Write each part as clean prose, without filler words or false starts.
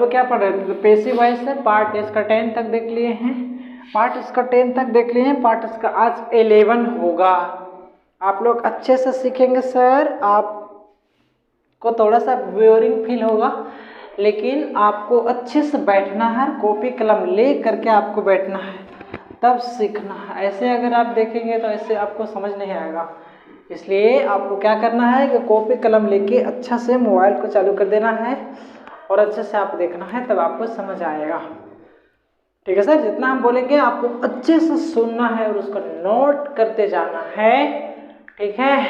लोग क्या पढ़ रहे थे? तो पैसिव वॉइस से पार्ट इसका 10 तक देख लिए हैं, पार्ट इसका 10 तक देख लिए हैं, पार्ट इसका आज 11 होगा। आप लोग अच्छे से सीखेंगे सर, आपको थोड़ा सा बोरिंग फील होगा, लेकिन आपको अच्छे से बैठना है, कॉपी कलम ले करके आपको बैठना है, तब सीखना है। ऐसे अगर आप देखेंगे तो ऐसे आपको समझ नहीं आएगा। इसलिए आपको क्या करना है कि कॉपी कलम लेके अच्छा से मोबाइल को चालू कर देना है और अच्छे से आप देखना है, तब आपको समझ आएगा। ठीक है सर, जितना हम बोलेंगे आपको अच्छे से सुनना है और उसको नोट करते जाना है। ठीक है,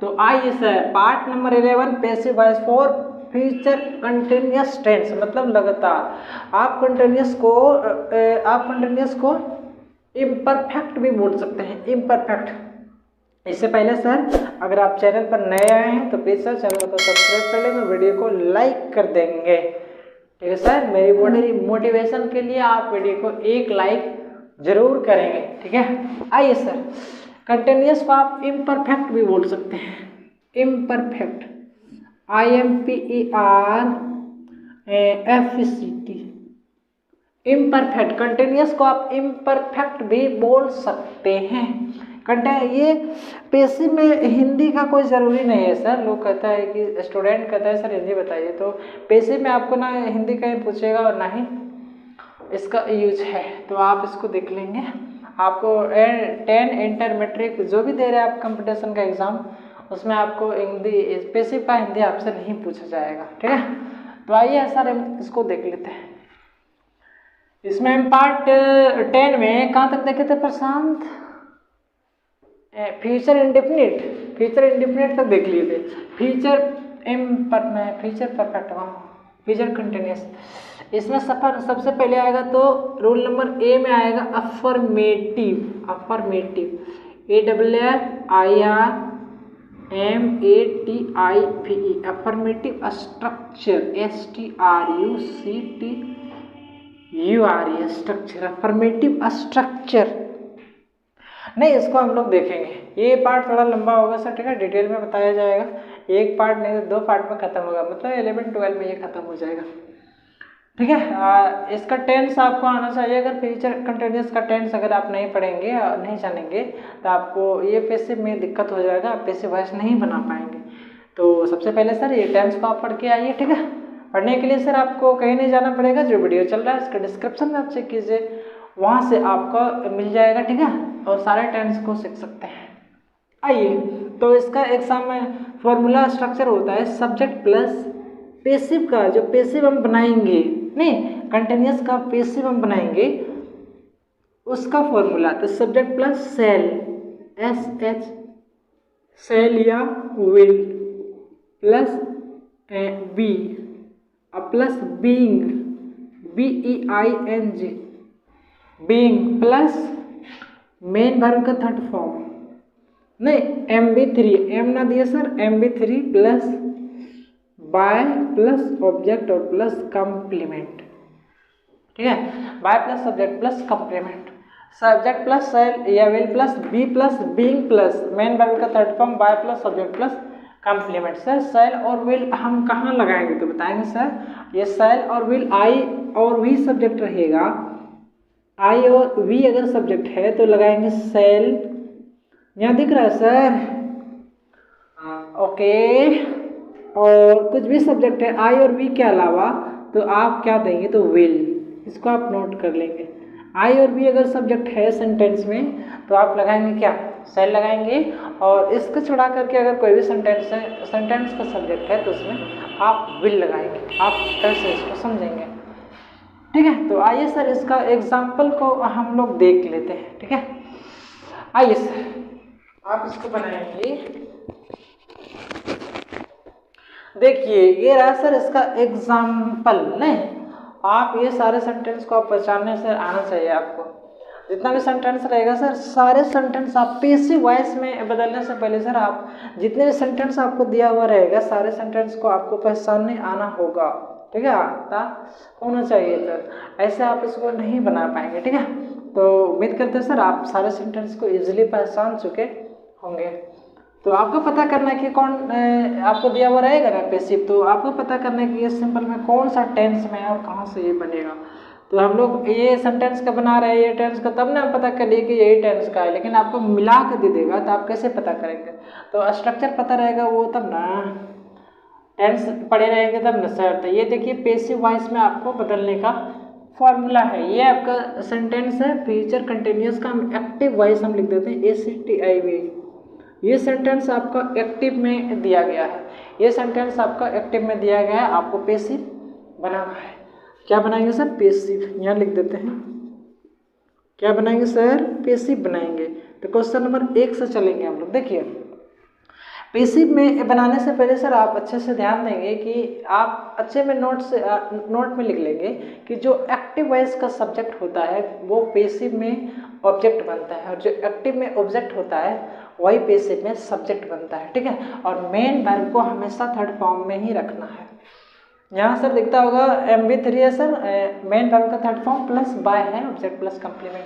तो आइए sir part number 11 passive voice for future continuous tense, मतलब लगातार। आप कंटिन्यूअस को इम्परफेक्ट भी बोल सकते हैं, इम्परफेक्ट। इससे पहले सर अगर आप चैनल पर नए आए हैं तो प्लीज़ सर चैनल को सब्सक्राइब कर लेंगे, वीडियो को लाइक कर देंगे। ठीक है सर, मेरी मोटिवेशन के लिए आप वीडियो को एक लाइक जरूर करेंगे। ठीक है, आइए सर कंटिन्यूअस को आप इम्परफेक्ट भी बोल सकते हैं, इम्परफेक्ट, IMPERFECT, इम्परफेक्ट। कंटिन्यूअस को आप इम्परफेक्ट भी बोल सकते हैं। ये पैसिव में हिंदी का कोई ज़रूरी नहीं है सर। लोग कहता है कि स्टूडेंट कहता है सर हिंदी बताइए, तो पैसिव में आपको ना हिंदी कहीं पूछेगा और ना ही इसका यूज है, तो आप इसको देख लेंगे। आपको 10 इंटर मैट्रिक जो भी दे रहे हैं आप कंपटीशन का एग्ज़ाम, उसमें आपको हिंदी पैसिव का हिंदी आपसे नहीं पूछा जाएगा। ठीक है, तो आइए सर हम इसको देख लेते हैं। इसमें हम पार्ट 10 में कहाँ तक देखे थे प्रशांत? फ्यूचर इंडेफिनिट तक देख लिए थे। Future perfect, future continuous. इसमें सबसे पहले आएगा तो रूल नंबर ए में आएगा affirmative, AFFIRMATIVE, affirmative structure, STRUCTURE, structure, affirmative structure. नहीं, इसको हम लोग देखेंगे, ये पार्ट थोड़ा लंबा होगा सर। ठीक है, डिटेल में बताया जाएगा, एक पार्ट नहीं 2 पार्ट में खत्म होगा, मतलब 11-12 में ये खत्म हो जाएगा। ठीक है, इसका टेंस आपको आना चाहिए। अगर फ्यूचर कंटिन्यूअस का टेंस अगर आप नहीं पढ़ेंगे और नहीं जानेंगे तो आपको ये पैसिव में दिक्कत हो जाएगा, आप पैसिव वॉइस नहीं बना पाएंगे। तो सबसे पहले सर ये टेंस को आप पढ़ के आइए। ठीक है, पढ़ने के लिए सर आपको कहीं नहीं जाना पड़ेगा, जो वीडियो चल रहा है इसका डिस्क्रिप्शन में आप चेक कीजिए, वहाँ से आपको मिल जाएगा। ठीक है, और सारे टेंस को सीख सकते हैं। आइए, तो इसका एग्जाम में फॉर्मूला स्ट्रक्चर होता है सब्जेक्ट प्लस पैसिव का, जो पैसिव हम बनाएंगे, नहीं कंटिन्यूअस का पैसिव हम बनाएंगे उसका फॉर्मूला, तो subject plus shall, SH, shall या will, plus be, plus being, BEING, being, plus main verb का थर्ड फॉर्म, नहीं MB3, एम ना दिए sir, MB3 plus by plus object और प्लस कंप्लीमेंट। ठीक है, by plus subject plus complement, subject plus shall या will plus be plus being plus main verb का third form by plus subject plus complement. Sir shall और will हम कहाँ लगाएंगे तो बताएंगे सर। ये सेल और विल आई और वी सब्जेक्ट रहेगा, आई और वी अगर सब्जेक्ट है तो लगाएंगे सेल, यहाँ दिख रहा है सर, ओके। और कुछ भी सब्जेक्ट है आई और वी के अलावा तो आप क्या देंगे तो विल, इसको आप नोट कर लेंगे। आई और वी अगर सब्जेक्ट है सेंटेंस में तो आप लगाएंगे क्या, सेल लगाएंगे। और इसको छुड़ा करके अगर कोई भी सेंटेंस का सब्जेक्ट है तो उसमें आप विल लगाएंगे। आप कैसे इसको समझेंगे? ठीक है, तो आइए सर इसका एग्जाम्पल को हम लोग देख लेते हैं। ठीक है, आइए सर आप इसको बनाएंगे। देखिए ये रहा सर इसका एग्जाम्पल। नहीं, आप ये सारे सेंटेंस को आप पहचानने से आना चाहिए आपको। जितना भी सेंटेंस रहेगा सर, सारे सेंटेंस आप पैसिव वॉइस में बदलने से पहले सर आप जितने भी सेंटेंस आपको दिया हुआ रहेगा सारे सेंटेंस को आपको पहचानने आना होगा। ठीक है, आता होना चाहिए सर, ऐसे आप इसको नहीं बना पाएंगे। ठीक है, तो उम्मीद करते हैं सर आप सारे सेंटेंस को इजीली पहचान चुके होंगे। तो आपको पता करना है कि कौन आपको दिया हुआ रहेगा ना पैसिव, तो आपको पता करना है कि ये सिंपल में कौन सा टेंस में है और कहाँ से ये बनेगा। तो हम लोग ये सेंटेंस का बना रहे हैं, ये टेंस का, तब ना हम पता करिए कि यही टेंस का है, लेकिन आपको मिला के दे देगा तो आप कैसे पता करेंगे। तो स्ट्रक्चर पता रहेगा वो तब ना, टेंस पढ़े रहेंगे तब न सर। तो ये देखिए पैसिव वॉइस में आपको बदलने का फॉर्मूला है। ये आपका सेंटेंस है फ्यूचर कंटिन्यूअस का, हम एक्टिव वॉइस हम लिख देते हैं ACTIV। ये सेंटेंस आपका एक्टिव में दिया गया है, ये सेंटेंस आपका एक्टिव में दिया गया है, आपको पैसिव बनाना है। क्या बनाएंगे सर? पैसिव। यहाँ लिख देते हैं, क्या बनाएंगे सर? पैसिव बनाएंगे। तो क्वेश्चन नंबर 1 से चलेंगे हम लोग। देखिए पैसिव में बनाने से पहले सर आप अच्छे से ध्यान देंगे कि आप अच्छे में नोट में लिख लेंगे कि जो एक्टिव वॉइस का सब्जेक्ट होता है वो पैसिव में ऑब्जेक्ट बनता है, और जो एक्टिव में ऑब्जेक्ट होता है वही पैसिव में सब्जेक्ट बनता है, ठीक है। और मेन वर्ब को हमेशा थर्ड फॉर्म में ही रखना है। यहाँ सर दिखता होगा MB3 है सर, मेन वर्ब का थर्ड फॉर्म प्लस बाय है, ऑब्जेक्ट प्लस कंप्लीमेंट।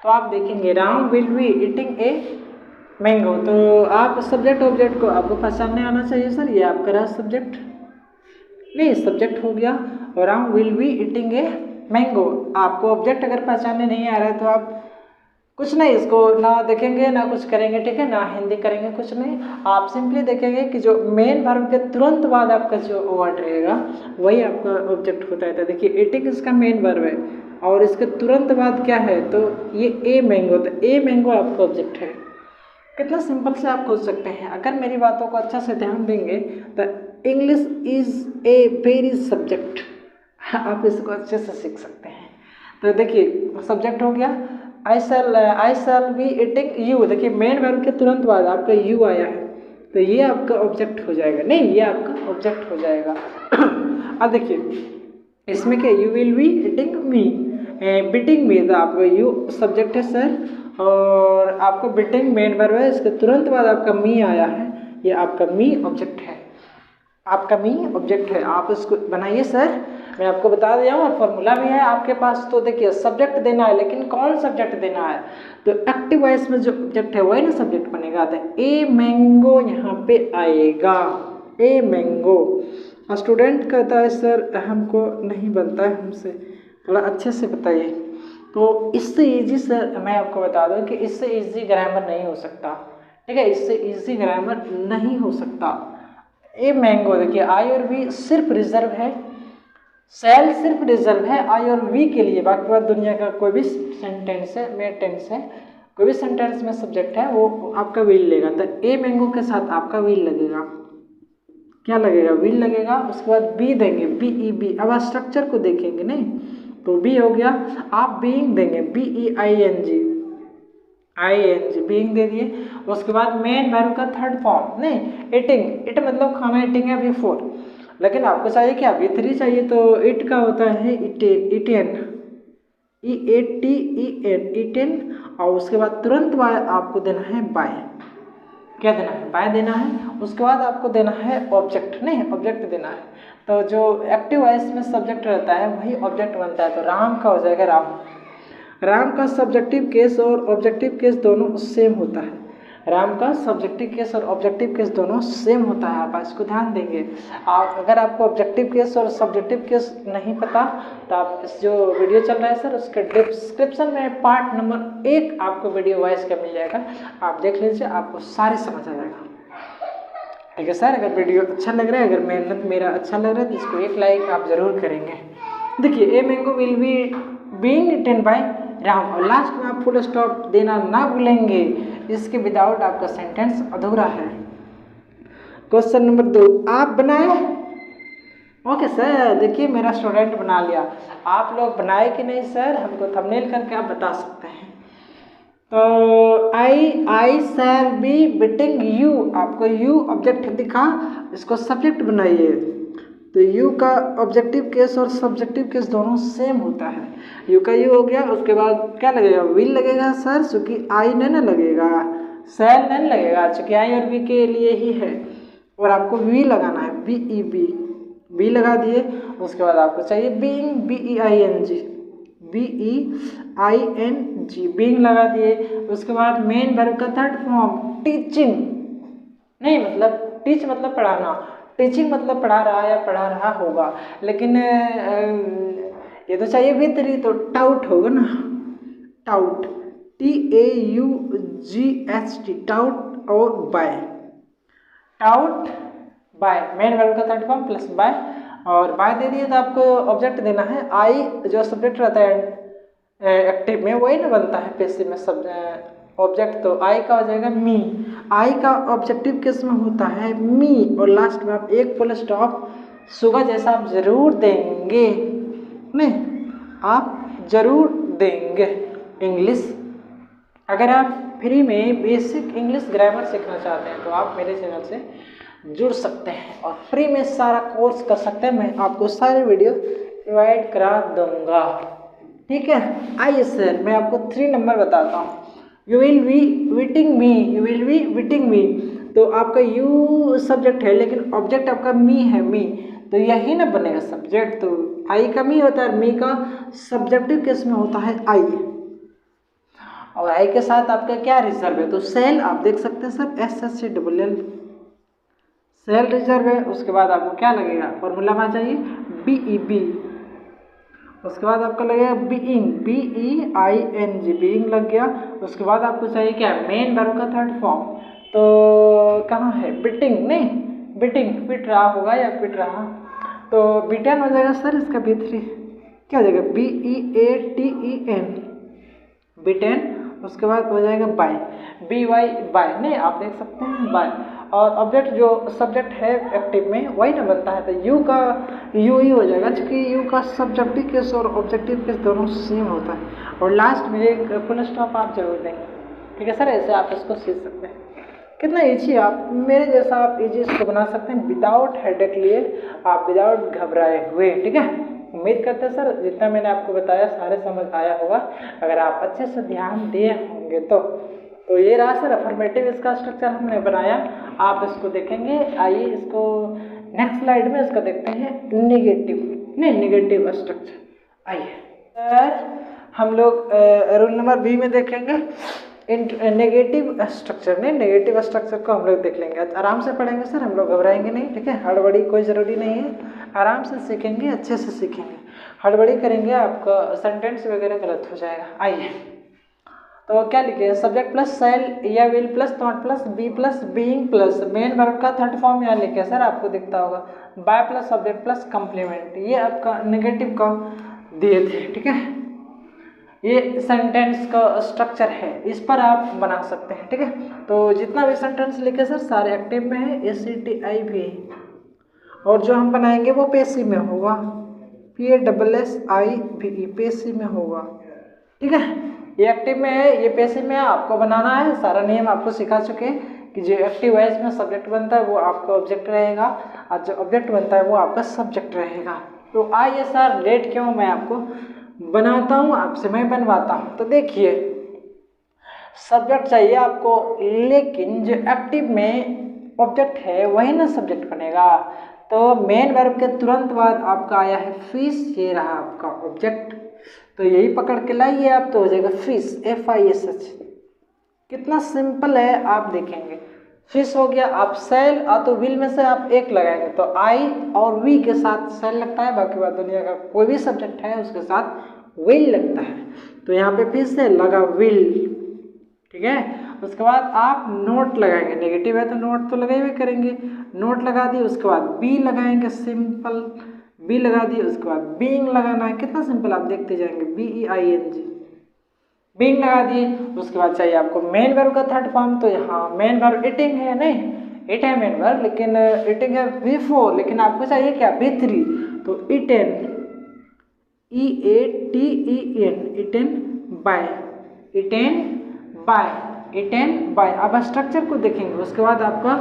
तो आप देखेंगे Ram will be eating a mango, तो आप सब्जेक्ट ऑब्जेक्ट को आपको पहचानने आना चाहिए सर। ये आपका रहा सब्जेक्ट, नहीं सब्जेक्ट हो गया, और Ram will be eating a mango. आपको ऑब्जेक्ट अगर पहचानने नहीं आ रहा है तो आप कुछ नहीं, इसको ना देखेंगे ना कुछ करेंगे, ठीक है, ना हिंदी करेंगे, कुछ नहीं। आप सिंपली देखेंगे कि जो मेन वर्ब के तुरंत बाद आपका जो वर्ड रहेगा वही आपका ऑब्जेक्ट होता है। तो देखिए ईटिंग इसका मेन वर्ब है और इसके तुरंत बाद क्या है, तो ये ए मैंगो, तो ए मैंगो आपका ऑब्जेक्ट है। कितना सिंपल से आप खोज सकते हैं अगर मेरी बातों को अच्छा से ध्यान देंगे। तो English is a very subject, आप इसको अच्छे से सीख सकते हैं। तो देखिए सब्जेक्ट हो गया, आई शैल बी ईटिंग यू। देखिए मेन वर्ब के तुरंत बाद आपका यू आया है, तो ये आपका ऑब्जेक्ट हो जाएगा, नहीं ये आपका ऑब्जेक्ट हो जाएगा। अब देखिए इसमें क्या, you will be eating me, beating मी, तो आपका यू सब्जेक्ट है सर, और आपको बीटिंग मेन वर्ब है, इसके तुरंत बाद आपका मी आया है, ये आपका मी ऑब्जेक्ट है, आपका मी ऑब्जेक्ट है। आप इसको बनाइए सर, मैं आपको बता दिया हूँ और फॉर्मूला भी है आपके पास। तो देखिए सब्जेक्ट देना है, लेकिन कौन सब्जेक्ट देना है, तो एक्टिव वॉइस में जो ऑब्जेक्ट है वही ना सब्जेक्ट बनेगा। तो ए मैंगो यहाँ पे आएगा, ए मैंगो। स्टूडेंट कहता है सर हमको नहीं बनता है, हमसे थोड़ा अच्छे से बताइए। तो इससे इजी सर मैं आपको बता दूं कि इससे इजी ग्रामर नहीं हो सकता, ठीक है, इससे इजी ग्रामर नहीं हो सकता। ए मैंगो देखिए आई और वी सिर्फ रिजर्व है, सेल सिर्फ रिजर्व है आई और वी के लिए, बाकी बात दुनिया का कोई भी सेंटेंस है, मेन टेंस है, कोई भी सेंटेंस में सब्जेक्ट है वो आपका विल लेगा। तो ए मैंगो के साथ आपका विल लगेगा, क्या लगेगा, विल लगेगा। उसके बाद बी देंगे, BEB। अब आप स्ट्रक्चर को देखेंगे नहीं, तो बी हो गया, आप बीइंग देंगे, BEING, बीइंग दे दिए। उसके बाद मेन वर्ब का थर्ड फॉर्म, नहीं ईटिंग, इट मतलब खाना, ईटिंग है बिफोर, लेकिन आपको चाहिए क्या, B3 चाहिए, तो इट का होता है इटेन, EATEN, ईटेन। और उसके बाद तुरंत बाद आपको देना है बाय, क्या देना है, बाय देना है। उसके बाद आपको देना है ऑब्जेक्ट, नहीं ऑब्जेक्ट देना है। तो जो एक्टिव वॉइस में सब्जेक्ट रहता है वही ऑब्जेक्ट बनता है। तो राम का हो जाएगा राम, राम का सब्जेक्टिव केस और ऑब्जेक्टिव केस दोनों सेम होता है, राम का सब्जेक्टिव केस और ऑब्जेक्टिव केस दोनों सेम होता है। आप इसको ध्यान देंगे। आप अगर आपको ऑब्जेक्टिव केस और सब्जेक्टिव केस नहीं पता तो आप इस जो वीडियो चल रहा है सर उसके डिस्क्रिप्शन में पार्ट नंबर 1 आपको वीडियो वॉइस का मिल जाएगा, आप देख लीजिए, आपको सारी समझ आ जाएगा, ठीक है सर। अगर वीडियो अच्छा लग रहा है, अगर मेहनत मेरा अच्छा लग रहा है तो इसको एक लाइक आप ज़रूर करेंगे। देखिए a mango will be being eaten by Ram, और लास्ट में आप फुल स्टॉप देना ना भूलेंगे, इसके विदाउट आपका सेंटेंस अधूरा है। क्वेश्चन नंबर 2 आप बनाए, ओके सर। देखिए मेरा स्टूडेंट बना लिया, आप लोग बनाए कि नहीं सर, हमको थंबनेल करके आप बता सकते हैं। तो आई शैल बी बीटिंग यू, आपको यू ऑब्जेक्ट दिखा, इसको सब्जेक्ट बनाइए। तो यू का ऑब्जेक्टिव केस और सब्जेक्टिव केस दोनों सेम होता है। यू का यू हो गया, उसके बाद क्या लगेगा, विल लगेगा सर, चूँकि आई नहीं लगेगा, शैल नहीं लगेगा, चूँकि आई और वी के लिए ही है, और आपको वी लगाना है, BEB, बी लगा दिए। उसके बाद आपको चाहिए बीइंग, BEING, बीइंग लगा दिए। उसके बाद मेन वर्ब का थर्ड फॉर्म टीचिंग, नहीं, मतलब टीच मतलब पढ़ाना, टीचिंग मतलब पढ़ा रहा या पढ़ा रहा होगा, लेकिन ये तो चाहिए भीतरी, तो टाउट होगा ना, टाउट, TAUGHT, टाउट और by, taught by, main verb का थर्ड फॉर्म प्लस बाय, और बाय दे दिए तो आपको ऑब्जेक्ट देना है। आई जो सब्जेक्ट रहता है एक्टिव में वही ना बनता है पैसिव में सब ऑब्जेक्ट, तो आई का हो जाएगा मी, आई का ऑब्जेक्टिव केस में होता है मी, और लास्ट में आप एक फुल स्टॉप सुगा जैसा आप जरूर देंगे, नहीं आप जरूर देंगे। इंग्लिश, अगर आप फ्री में बेसिक इंग्लिश ग्रामर सीखना चाहते हैं तो आप मेरे चैनल से जुड़ सकते हैं और फ्री में सारा कोर्स कर सकते हैं, मैं आपको सारे वीडियो प्रोवाइड करा दूंगा, ठीक है। आइए सर मैं आपको 3 नंबर बताता हूँ। You will be waiting me, you will be waiting me, तो आपका यू सब्जेक्ट है लेकिन ऑब्जेक्ट आपका मी है, मी, तो यही ना बनेगा सब्जेक्ट, तो आई का मी होता है, मी का सब्जेक्टिव केस में होता है आई, और आई के साथ आपका क्या रिजर्व है, तो सेल आप देख सकते हैं सर, SSCLL सेल रिजर्व है। उसके बाद आपको क्या लगेगा, फॉर्मूला में चाहिए BEB, उसके बाद आपका लगेगा बीइंग, BEING, बीइंग लग गया। उसके बाद आपको चाहिए क्या, मेन वर्ब का थर्ड फॉर्म, तो कहाँ है, बिटिंग, नहीं बिटिंग, पिट रहा होगा या पिट रहा, तो बिटन हो जाएगा सर, इसका B3 क्या हो जाएगा, BEATEN, बिटेन। उसके बाद हो जाएगा बाय, BY बाय, नहीं आप देख सकते हैं बाय, और ऑब्जेक्ट जो सब्जेक्ट है एक्टिव में वही ना बनता है, तो यू का यू ही हो जाएगा, क्योंकि यू का सब्जेक्टिव केस और ऑब्जेक्टिव केस दोनों सेम होता है, और लास्ट में एक फुल स्टॉप आप जरूर देंगे, ठीक है सर। ऐसे आप इसको सीख सकते हैं, कितना ईजी, आप मेरे जैसा आप ईजी इसको बना सकते हैं विदाउट हेडेक लिए, आप विदाउट घबराए हुए, ठीक है। उम्मीद करते हैं सर जितना मैंने आपको बताया सारे समझ आया होगा, अगर आप अच्छे से ध्यान दिए होंगे तो ये रहा सर अफर्मेटिव, इसका स्ट्रक्चर हमने बनाया, आप इसको देखेंगे। आइए इसको नेक्स्ट स्लाइड में इसका देखते हैं नेगेटिव, नहीं नेगेटिव स्ट्रक्चर। आइए सर हम लोग रूल नंबर B में देखेंगे नेगेटिव स्ट्रक्चर, ने नेगेटिव स्ट्रक्चर को हम लोग देख लेंगे, आराम से पढ़ेंगे सर, हम लोग घबराएंगे नहीं, ठीक है। हड़बड़ी कोई ज़रूरी नहीं है, आराम से सीखेंगे, अच्छे से सीखेंगे, हड़बड़ी करेंगे आपका सेंटेंस वगैरह गलत हो जाएगा। आइए तो क्या लिखे, सब्जेक्ट प्लस सेल या will plus not plus be plus being plus main verb का थर्ड फॉर्म यहाँ लिखे सर, आपको दिखता होगा by plus subject plus complement, ये आपका नेगेटिव का दिए थे, ठीक है। ये सेंटेंस का स्ट्रक्चर है, इस पर आप बना सकते हैं, ठीक है। तो जितना भी सेंटेंस लिखे सर सारे एक्टिव में है, ACTI भी, और जो हम बनाएंगे वो पेसिव में होगा, PASSIVE पेसिव में होगा, ठीक है। ये एक्टिव में है, ये पेसिव में है, आपको बनाना है, सारा नियम आपको सिखा चुके हैं कि जो एक्टिव है इसमें सब्जेक्ट बनता है वो आपका ऑब्जेक्ट रहेगा, और जो ऑब्जेक्ट बनता है वो आपका सब्जेक्ट रहेगा। तो आइए सर लेट क्यों, मैं आपको बनाता हूँ, आपसे मैं बनवाता हूँ। तो देखिए सब्जेक्ट चाहिए आपको, लेकिन जो एक्टिव में ऑब्जेक्ट है वही ना सब्जेक्ट बनेगा, तो मेन वर्ब के तुरंत बाद आपका आया है फिश, ये रहा आपका ऑब्जेक्ट, तो यही पकड़ के लाइए आप, तो हो जाएगा फिश, FISH। कितना सिंपल है आप देखेंगे, फिश हो गया, आप सेल तो विल में से आप एक लगाएंगे तो आई और वी के साथ सेल लगता है, बाकी बात दुनिया का कोई भी सब्जेक्ट है उसके साथ विल लगता है, तो यहाँ पे फिश से लगा विल, ठीक है। उसके बाद आप नोट लगाएंगे, नेगेटिव है तो नोट तो लगाए हुए करेंगे, नोट लगा दिए, उसके बाद बी लगाएंगे, सिंपल बी लगा दिए, उसके बाद बीइंग लगाना है, कितना सिंपल आप देखते जाएंगे, BEING, बीइंग लगा दिए। उसके बाद चाहिए आपको मेन वर्ब का थर्ड फॉर्म, तो यहाँ मेन वर्ब ईटिंग है, नहीं इट है मेन वर्ब, लेकिन ईटिंग है V4, लेकिन आपको चाहिए क्या B3, तो eaten, EATEN, eaten by, eaten by, eaten by. अब स्ट्रक्चर को देखेंगे, उसके बाद आपका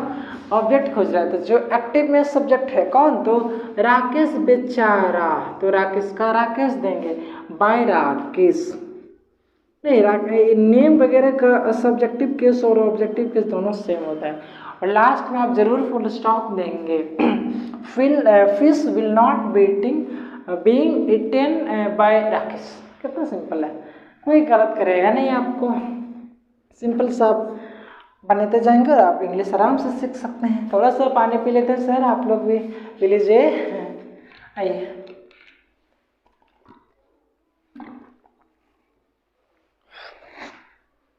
ऑब्जेक्ट खोज रहा है, तो जो एक्टिव में सब्जेक्ट है कौन, तो राकेश बेचारा, तो राकेश का राकेश देंगे, बाय राकेश, नहीं नेम वगैरह का सब्जेक्टिव केस और ऑब्जेक्टिव केस दोनों सेम होता है, और लास्ट में आप जरूर फुल स्टॉप देंगे, fish will not being eaten by Rakesh. कितना सिंपल है, कोई गलत करेगा नहीं आपको, सिंपल सा बनाते जाएंगे और आप इंग्लिश आराम से सीख सकते हैं। थोड़ा सा पानी पी लेते हैं सर, आप लोग भी पी लीजिए। आइए,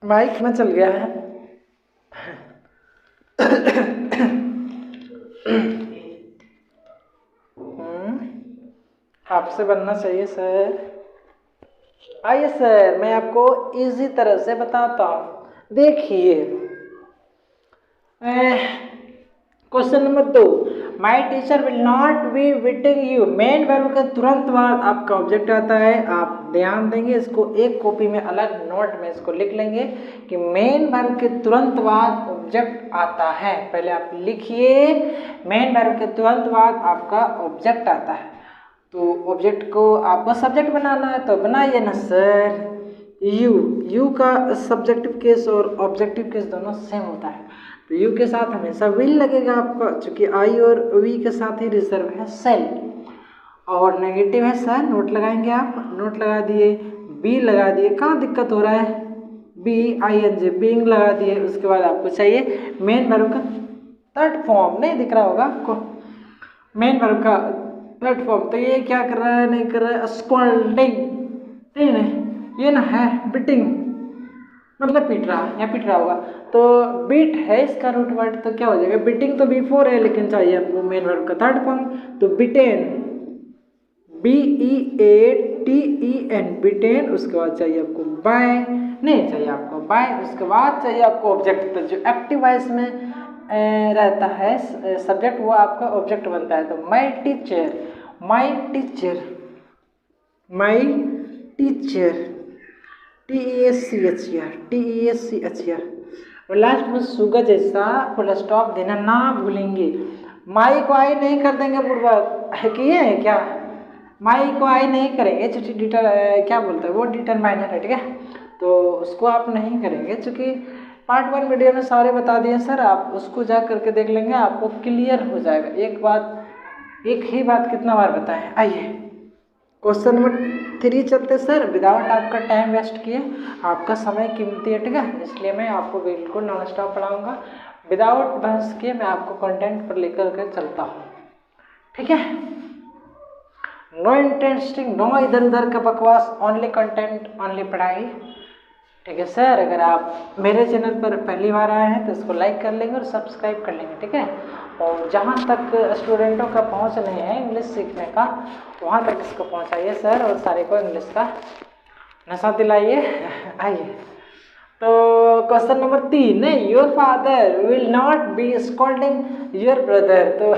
माइक में चल गया है। आपसे बनना चाहिए सर। आइए सर, मैं आपको इजी तरह से बताता हूँ। देखिए, question number 2, my teacher will not be beating you. Main verb के तुरंत बाद आपका ऑब्जेक्ट आता है। आप ध्यान देंगे, इसको एक कॉपी में अलग नोट में इसको लिख लेंगे कि मेन वर्ब के तुरंत बाद ऑब्जेक्ट आता है। पहले आप लिखिए, मेन वर्ब के तुरंत बाद आपका ऑब्जेक्ट आता है। तो ऑब्जेक्ट को आपको सब्जेक्ट बनाना है, तो बनाइए ना सर। यू का सब्जेक्टिव केस और ऑब्जेक्टिव केस दोनों सेम होता है, तो यू के साथ हमेशा विल लगेगा आपका, चूंकि आई और वी के साथ ही रिजर्व है सेल। और नेगेटिव है सर, नोट लगाएंगे आप, नोट लगा दिए, बी लगा दिए। कहाँ दिक्कत हो रहा है? B I N G, being लगा दिए। उसके बाद आपको चाहिए मेन वर्ब का थर्ड फॉर्म। नहीं दिख रहा होगा आपको मेन वर्ब का थर्ड फॉर्म। तो ये क्या कर रहा है, नहीं कर रहा है, स्कॉल्डिंग, नहीं ये ना है बीटिंग, मतलब पीट रहा या पीट रहा होगा। तो बीट है इसका रूट वर्ड, तो क्या हो जाएगा? बीटिंग तो बिफोर है, लेकिन चाहिए आपको मेन वर्ब का थर्ड फॉर्म। तो बीटेन, BEATEN, बीटेन। उसके बाद चाहिए आपको बाय, नहीं चाहिए आपको बाय। उसके बाद चाहिए आपको ऑब्जेक्ट, तो जो एक्टिव वॉइस में रहता है सब्जेक्ट, वो आपका ऑब्जेक्ट बनता है। तो my teacher, my teacher, my teacher, TESCHR, और लास्ट में शुगर जैसा फुल स्टॉप देना ना भूलेंगे। माई को आई नहीं कर देंगे, पूर्वक किए हैं क्या? माई को आई नहीं करेंगे, चूँकि क्या बोलते हैं वो डिटरमाइनर है, ठीक है, तो उसको आप नहीं करेंगे। चूँकि पार्ट 1 वीडियो में सारे बता दिए सर, आप उसको जा करके देख लेंगे, आपको क्लियर हो जाएगा। एक ही बात कितना बार बताएं। आइए क्वेश्चन नंबर 3 चलते सर, विदाउट आपका टाइम वेस्ट किए। आपका समय कीमती है, ठीक है, इसलिए मैं आपको बिल्कुल नॉन स्टॉप पढ़ाऊँगा। विदाउट बहस किए मैं आपको कंटेंट पर लेकर के चलता हूँ, ठीक है। नो इंटरेस्टिंग, नो इधर उधर का बकवास, ओनली कंटेंट, ओनली पढ़ाई, ठीक है सर। अगर आप मेरे चैनल पर पहली बार आए हैं तो इसको लाइक कर लेंगे और सब्सक्राइब कर लेंगे, ठीक है। और जहाँ तक स्टूडेंटों का पहुँच नहीं है इंग्लिश सीखने का, वहाँ तक इसको पहुँचाइए सर, और सारे को इंग्लिश का नशा दिलाइए। आइए, तो question number 3, your father will not be scolding your brother. तो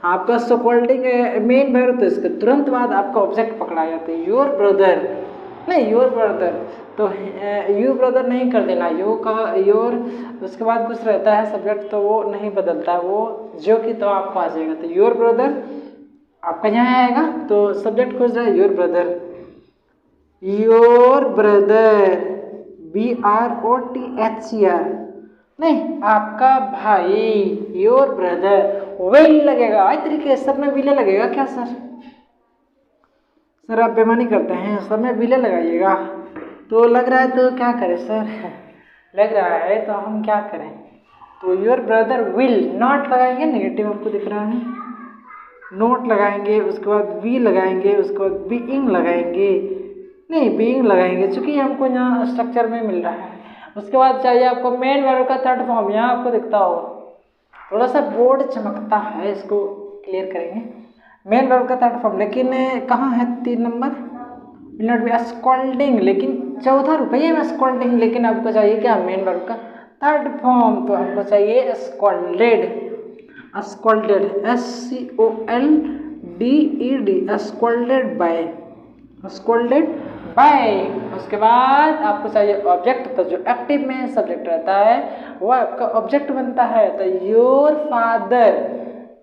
आपका स्कोल्डिंग मेन वर्ब, तो इसके तुरंत बाद आपका ऑब्जेक्ट पकड़ा जाता है, योर ब्रदर, नहीं योर ब्रदर। तो यू ब्रदर नहीं कर देना, यू का योर, उसके बाद कुछ रहता है सब्जेक्ट, तो वो नहीं बदलता है, वो जो कि तो आपको आ जाएगा। तो योर ब्रदर आपका यहाँ आएगा, तो सब्जेक्ट खोज रहा है your brother, your brother, BROTHER, नहीं आपका भाई, योर ब्रदर। विल लगेगा इस तरीके, सब में विले लगेगा क्या सर? सर आप बेमानी करते हैं, सब में विले लगाइएगा। तो लग रहा है तो क्या करें सर? लग रहा है तो हम क्या करें? तो योर ब्रदर विल, नॉट लगाएंगे, नेगेटिव आपको दिख रहा है, नोट लगाएंगे, उसके बाद वी लगाएंगे, उसके बाद बीइंग लगाएंगे, नहीं बीइंग लगाएंगे, चूँकि हमको यहाँ स्ट्रक्चर में मिल रहा है। उसके बाद चाहिए आपको मेन वर्ब का थर्ड फॉर्म, यहाँ आपको दिखता होगा, थोड़ा सा बोर्ड चमकता है, इसको क्लियर करेंगे। मेन वर्ब का थर्ड फॉर्म, लेकिन कहाँ है 3 नंबर? विल नॉट बी स्कोल्डिंग, लेकिन चौथा रुपये में स्कोल्डिंग, लेकिन आपको चाहिए क्या? मेन वर्ब का थर्ड फॉर्म, तो हमको चाहिए scolded, scolded, SCOLDED, scolded by, scolded by. उसके बाद आपको चाहिए ऑब्जेक्ट, तो जो एक्टिव में सब्जेक्ट रहता है वो आपका ऑब्जेक्ट बनता है। तो योर फादर,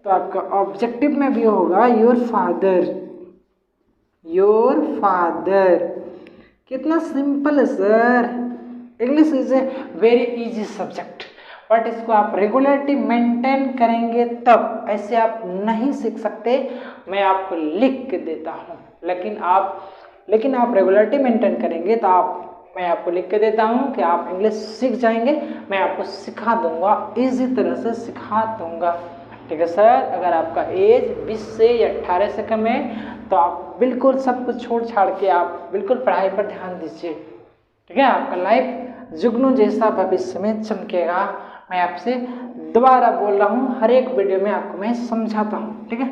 तो आपका ऑब्जेक्टिव में भी होगा योर फादर, योर फादर। कितना सिंपल है sir. English is a very easy subject, but इसको आप रेगुलरिटी मेंटेन करेंगे तब, ऐसे आप नहीं सीख सकते। मैं आपको लिख के देता हूँ, लेकिन आप रेगुलरिटी मेंटेन करेंगे तो आप मैं आपको लिख के देता हूँ कि आप इंग्लिश सीख जाएंगे, मैं आपको सिखा दूंगा, इजी तरह से सिखा दूंगा। ठीक है सर, अगर आपका एज 20 से या 18 से कम है तो आप बिल्कुल सब कुछ छोड़ छाड़ के आप बिल्कुल पढ़ाई पर ध्यान दीजिए। ठीक है, आपका लाइफ जुगनू जैसा भविष्य में चमकेगा। मैं आपसे दोबारा बोल रहा हूँ, हर एक वीडियो में आपको मैं समझाता हूँ। ठीक है,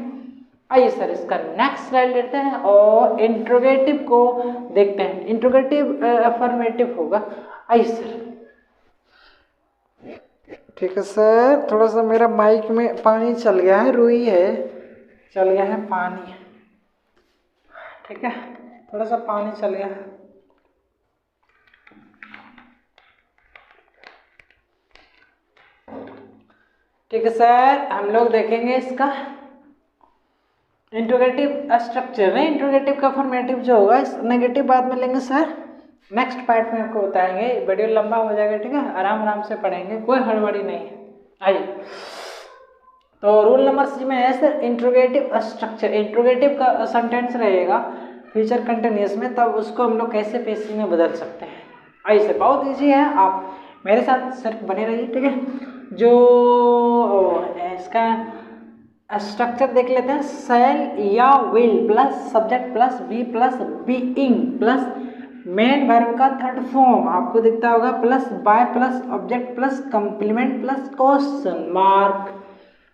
आइए सर इसका नेक्स्ट स्लाइड लेते हैं और इंट्रोगेटिव को देखते हैं। इंट्रोगेटिव अफर्मेटिव होगा। आइए सर। ठीक है सर, थोड़ा सा मेरा माइक में पानी चल गया है, रुई है, चल गया है पानी। ठीक है, थोड़ा सा पानी चल गया है। ठीक है सर, हम लोग देखेंगे इसका इंट्रोगेटिव स्ट्रक्चर है। इंट्रोगेटिव का फॉर्मेटिव जो होगा, इस नेगेटिव बाद में लेंगे सर, नेक्स्ट पार्ट में आपको बताएंगे। वीडियो लंबा हो जाएगा। ठीक है, आराम आराम से पढ़ेंगे, कोई हड़बड़ी नहीं है। आइए, तो रूल नंबर सी में है सर इंट्रोगेटिव स्ट्रक्चर। इंट्रोगेटिव का सेंटेंस रहेगा फ्यूचर कंटिन्यूअस में, तब उसको हम लोग कैसे पेशी में बदल सकते हैं। आइए सर, बहुत ईजी है, आप मेरे साथ सिर्फ बने रहिए। ठीक है, जो इसका स्ट्रक्चर देख लेते हैं। शैल या will plus subject plus be plus being plus main verb का थर्ड फॉर्म आपको दिखता होगा, plus by plus object plus complement plus question mark.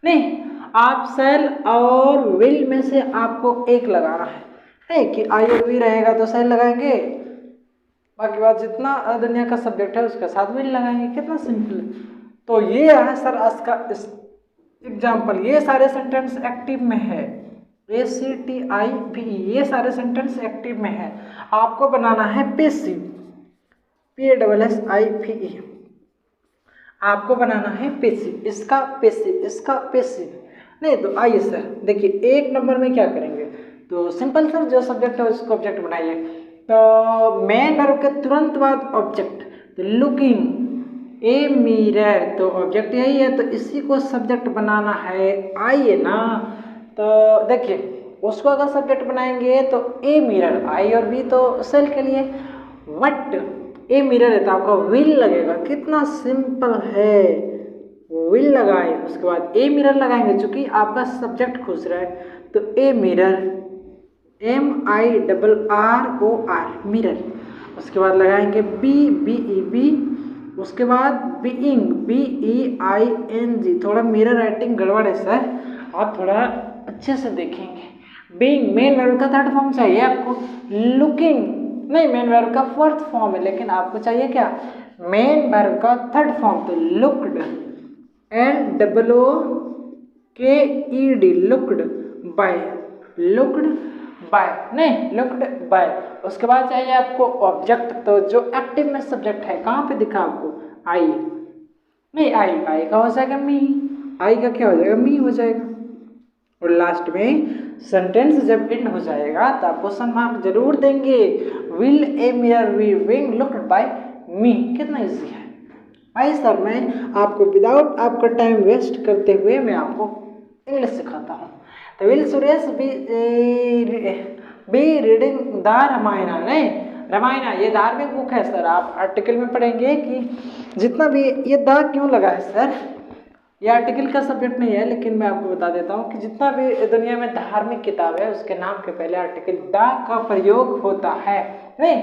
नहीं, आप शैल और विल में से आपको एक लगाना है। नहीं कि आई और वी रहेगा तो शैल लगाएंगे, बाकी बात जितना दुनिया का सब्जेक्ट है उसके साथ विल लगाएंगे। कितना सिंपल है। तो ये है सर इसका एग्जाम्पल। ये सारे सेंटेंस एक्टिव में है, ACTIV, ये सारे सेंटेंस एक्टिव में है। आपको बनाना है पेसिव, PASSIVE, आपको बनाना है पेसिव। इसका पेसिव, इसका पेसिव। नहीं तो आइए सर देखिए, एक नंबर में क्या करेंगे, तो सिंपल सर जो सब्जेक्ट है उसको ऑब्जेक्ट बनाइए। तो मेन वर्ब के तुरंत बाद ऑब्जेक्ट, तो लुकिंग ए मिरर, तो ऑब्जेक्ट यही है, तो इसी को सब्जेक्ट बनाना है। आइए ना, तो देखिए उसको अगर सब्जेक्ट बनाएंगे तो ए मिरर, आई और बी तो सेल के लिए, वट ए मिरर है तो आपका विल लगेगा। कितना सिंपल है, विल लगाए उसके बाद ए मिरर लगाएंगे, चूंकि आपका सब्जेक्ट खुश रहा है तो ए मिरर, MIRROR मिरर। उसके बाद लगाएंगे BEB, उसके बाद बीइंग, BEING। थोड़ा मिरर राइटिंग गड़बड़ है सर, आप थोड़ा अच्छे से देखेंगे। बीइंग मेन वर्ब का थर्ड फॉर्म चाहिए आपको, लुकिंग नहीं मेन वर्ब का फोर्थ फॉर्म है, लेकिन आपको चाहिए क्या, मेन वर्ब का थर्ड फॉर्म। तो looked, LOOKED, looked by, looked by, नहीं लुक्ड बाय। उसके बाद चाहिए आपको ऑब्जेक्ट, तो जो एक्टिव में सब्जेक्ट है कहाँ पे दिखा आपको, आई, नहीं आई का हो जाएगा मी, आई का क्या हो जाएगा, मी हो जाएगा। और लास्ट में सेंटेंस जब एंड हो जाएगा तो आप क्वेश्चन मार्क जरूर देंगे, will a mirror be being looked by me. कितना इजी है भाई सर। मैं आपको विदाउट आपका टाइम वेस्ट करते हुए मैं आपको इंग्लिश सिखाता हूँ। तो will Suresh be reading the Ramayan, नहीं रामायण ये धार्मिक बुक है सर। आप आर्टिकल में पढ़ेंगे कि जितना भी ये द क्यों लगा है सर, ये आर्टिकल का सब्जेक्ट नहीं है, लेकिन मैं आपको बता देता हूँ कि जितना भी दुनिया में धार्मिक किताब है उसके नाम के पहले आर्टिकल द का प्रयोग होता है। नहीं,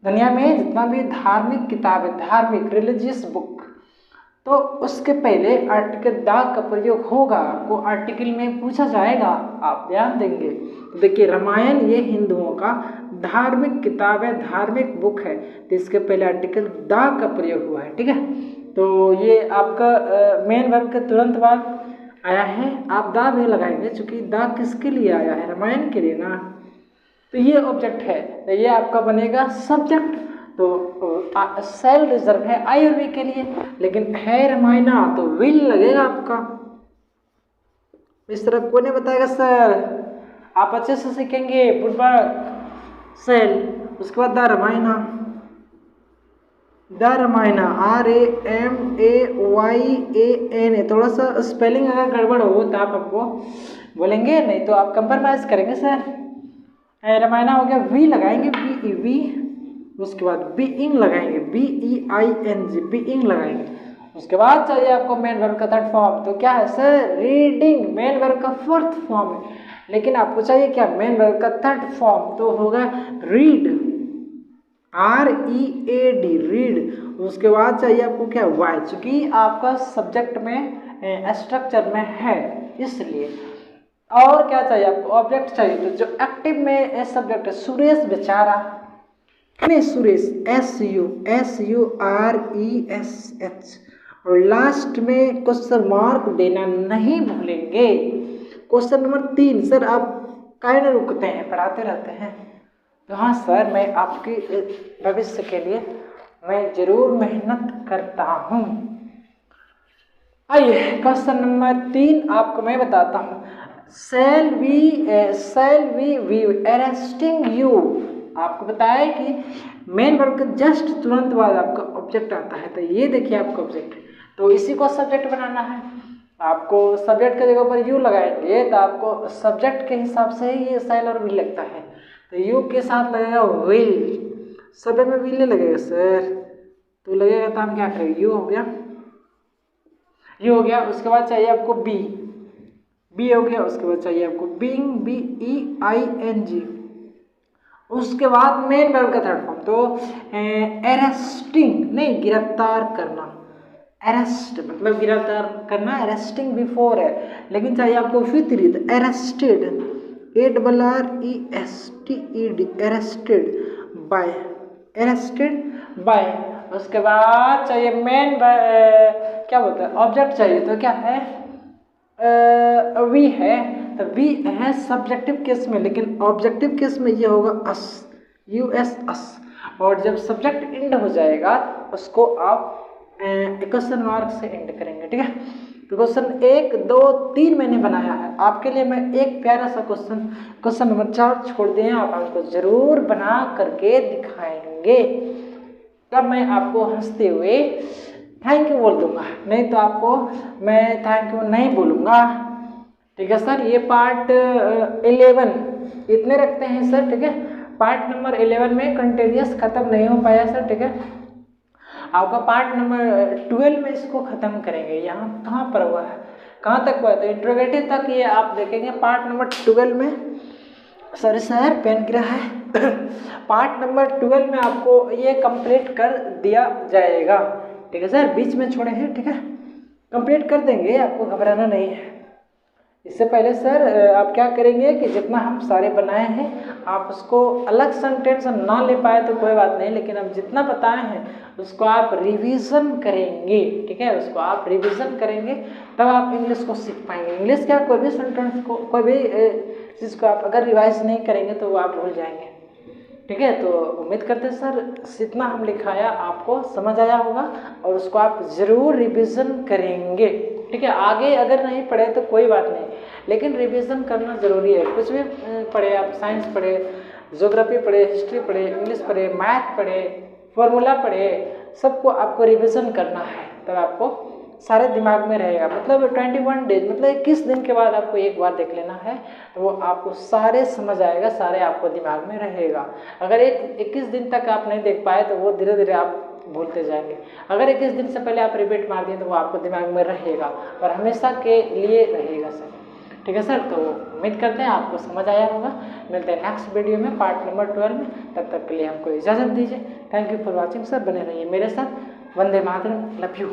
दुनिया में जितना भी धार्मिक किताब है, धार्मिक रिलीजियस बुक, तो उसके पहले आर्टिकल द का प्रयोग होगा। आपको आर्टिकल में पूछा जाएगा, आप ध्यान देंगे। तो देखिए रामायण ये हिंदुओं का धार्मिक किताब है, धार्मिक बुक है, तो इसके पहले आर्टिकल द का प्रयोग हुआ है। ठीक है, तो ये आपका मेन वर्ब के तुरंत बाद आया है, आप द भी लगाएंगे, चूंकि द किसके लिए आया है, रामायण के लिए ना। तो ये ऑब्जेक्ट है, तो ये आपका बनेगा सब्जेक्ट। तो सेल रिजर्व है आई और वी के लिए, लेकिन है रामायण तो विल लगेगा आपका। इस तरह कोई नहीं बताएगा सर, आप अच्छे से सीखेंगे पूर्वक सेल। उसके बाद the Ramayan, the Ramayan RAMAYAN। थोड़ा सा स्पेलिंग अगर गड़बड़ हो तो आप हमको बोलेंगे, नहीं तो आप कंप्रोमाइज करेंगे सर। रामायण हो गया, वी लगाएंगे, BEV, उसके बाद बीइंग लगाएंगे, BEING, बीइंग लगाएंगे। उसके बाद चाहिए आपको मेन वर्ब का थर्ड फॉर्म, तो क्या है सर, रीडिंग मेन वर्ब का फोर्थ फॉर्म है, लेकिन आपको चाहिए क्या, मेन वर्ब का थर्ड फॉर्म, तो होगा रीड, READ, रीड। उसके बाद चाहिए आपको क्या, वाई, चूंकि आपका सब्जेक्ट में स्ट्रक्चर में है इसलिए। और क्या चाहिए आपको, ऑब्जेक्ट चाहिए, तो जो एक्टिव में सब्जेक्ट है, सुरेश बेचारा, नहीं सुरेश, SURESH, और लास्ट में क्वेश्चन मार्क देना नहीं भूलेंगे। क्वेश्चन नंबर 3, सर आप काहे न रुकते हैं, पढ़ाते रहते हैं, तो हाँ सर मैं आपके भविष्य के लिए मैं जरूर मेहनत करता हूँ। आइए क्वेश्चन नंबर 3 आपको मैं बताता हूँ, shall we be arresting you, आपको बताया कि मेन वर्ब के जस्ट तुरंत बाद आपका ऑब्जेक्ट आता है, तो ये देखिए आपका ऑब्जेक्ट है, तो इसी को सब्जेक्ट बनाना है। आपको सब्जेक्ट के जगह पर यू लगाएंगे तो आपको सब्जेक्ट के हिसाब से ही ये शैल और विल लगता है, तो यू के साथ लगेगा विल, सब्जेक्ट में विल लगेगा सर, तो लगेगा तो हम क्या करेंगे, यू हो गया, यू हो गया। उसके बाद चाहिए आपको बी हो गया। उसके बाद चाहिए आपको बीइंग, BEING। उसके बाद मेन वर्ब का थर्ड फॉर्म, तो अरेस्टिंग, नहीं गिरफ्तार करना, अरेस्ट मतलब गिरफ्तार करना, अरेस्टिंग बिफोर है, लेकिन चाहिए आपको विपरीत, arrested, ARRESTED, arrested bye, arrested bye. उसके बाद चाहिए मेन क्या बोलते हैं, ऑब्जेक्ट चाहिए, तो क्या है, वी है, तो वी है सब्जेक्टिव केस में, लेकिन ऑब्जेक्टिव केस में ये होगा अस, US अस, और जब सब्जेक्ट एंड हो जाएगा उसको आप क्वेश्चन मार्क से एंड करेंगे, ठीक है। तो क्वेश्चन 1, 2, 3 मैंने बनाया है आपके लिए, मैं एक प्यारा सा क्वेश्चन नंबर 4 छोड़ दिए, आप हमको जरूर बना करके दिखाएंगे, तब मैं आपको हंसते हुए थैंक यू बोल दूंगा, नहीं तो आपको मैं थैंक यू नहीं बोलूँगा, ठीक है सर। ये पार्ट 11 इतने रखते हैं सर, ठीक है। पार्ट नंबर 11 में कंटिन्यूस खत्म नहीं हो पाया सर, ठीक है। आपका पार्ट नंबर 12 में इसको खत्म करेंगे। यहाँ कहाँ पर हुआ है, कहाँ तक हुआ है, तो इंट्रोगेटिव तक ये आप देखेंगे पार्ट नंबर 12 में। सॉरी सर पेन गिरा है पार्ट नंबर 12 में आपको ये कंप्लीट कर दिया जाएगा, ठीक है सर, बीच में छोड़े हैं, ठीक है, कंप्लीट कर देंगे, आपको घबराना नहीं है। इससे पहले सर आप क्या करेंगे कि जितना हम सारे बनाए हैं आप उसको अलग सेंटेंस ना ले पाए तो कोई बात नहीं, लेकिन हम जितना बताए हैं उसको आप रिवीजन करेंगे, ठीक है, उसको आप रिवीजन करेंगे तब आप इंग्लिश को सीख पाएंगे। इंग्लिश क्या, कोई भी सेंटेंस को, कोई भी चीज़ को आप अगर रिवाइज नहीं करेंगे तो वो आप भूल जाएंगे, ठीक है। तो उम्मीद करते हैं सर जितना हम लिखाया आपको समझ आया होगा और उसको आप ज़रूर रिवीजन करेंगे, ठीक है। आगे अगर नहीं पढ़े तो कोई बात नहीं, लेकिन रिवीजन करना ज़रूरी है। कुछ भी पढ़े आप, साइंस पढ़े, ज्योग्राफी पढ़े, हिस्ट्री पढ़े, इंग्लिश पढ़े, मैथ पढ़े, फॉर्मूला पढ़े, सबको आपको रिवीजन करना है, तब आपको सारे दिमाग में रहेगा। मतलब 21 डेज मतलब 21 दिन के बाद आपको एक बार देख लेना है तो वो आपको सारे समझ आएगा, सारे आपको दिमाग में रहेगा। अगर 21 दिन तक आप नहीं देख पाए तो वो धीरे धीरे आप भूलते जाएंगे। अगर 21 दिन से पहले आप रिपीट मार दिए तो वो आपको दिमाग में रहेगा और हमेशा के लिए रहेगा सर, ठीक है सर। तो उम्मीद करते हैं आपको समझ आया होगा। मिलते हैं नेक्स्ट वीडियो में पार्ट नंबर 12 में, तब तक के लिए हमको इजाज़त दीजिए। Thank you for watching sir, बने रहिए मेरे साथ। Vande Mataram, love you